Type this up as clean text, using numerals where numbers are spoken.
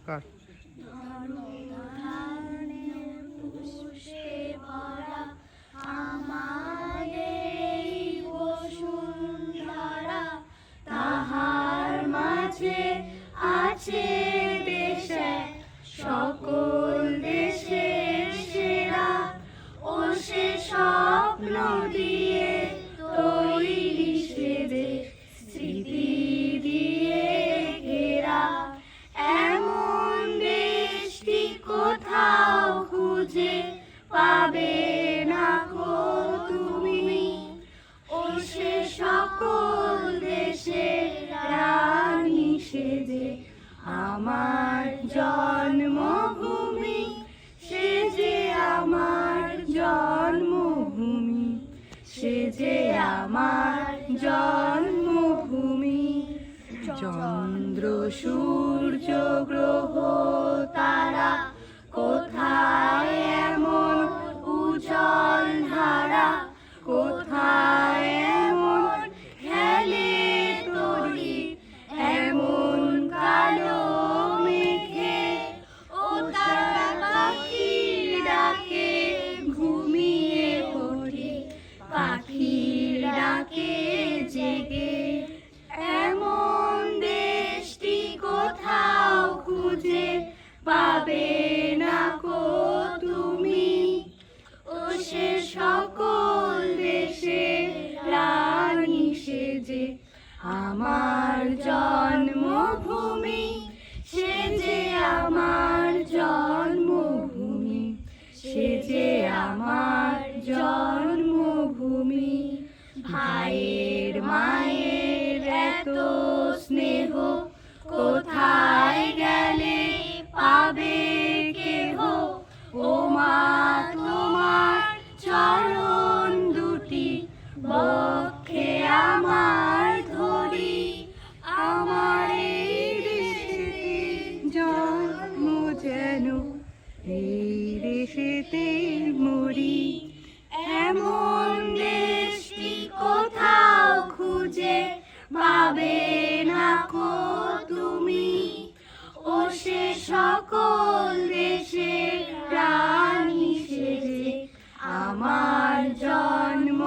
নমস্কার। পুষ্পে ভরা আমাদের বসুন্ধরা, তাহার মাঝে আছে দেশ এক, সকল দেশের সেরা। ও সে স্বপ্ন দিয়ে তৈরি সে দেশ, স্মৃতি দিয়ে ঘেরা। এমন দেশটি কোথাও খুঁজে পাবে না কো তুমি। ও সে সকল দেশের রানী সে যে আমার জন্মভূমি, সে যে আমার জন্মভূমি, সে যে আমার জন্মভূমি। চন্দ্র সূর্য গ্রহ তারা কোথায় এমন উজ্জ্বল ধারা, কোথায় এমন খেলে তরি, এমন কালো মেঘে। ও তারা পাখি ডাকে ঘুমিয়ে ওঠে, পাখির ডাকে জেগে। এমন দেশটি কোথাও খুঁজে পাবে না কো তুমি। ও সে সকল দেশের রানী সে যে আমার জন্মভূমি, সে যে আমার জন্মভূমি, সে যে আমার জন্মভূমি। ভাইয়ের মায়ের এত স্নেহ কোথায় গেলে পাবে কেহ। ও মা তোমার চরণ দুটি বক্ষে আমার ধরি, আমার এই দেশেতে জন্ম যেন এই দেশেতে মরি। এমন দেশটি কোথাও খুঁজে পাবে না কো তুমি। ও সে সকল দেশের রানী সে যে আমার জন্ম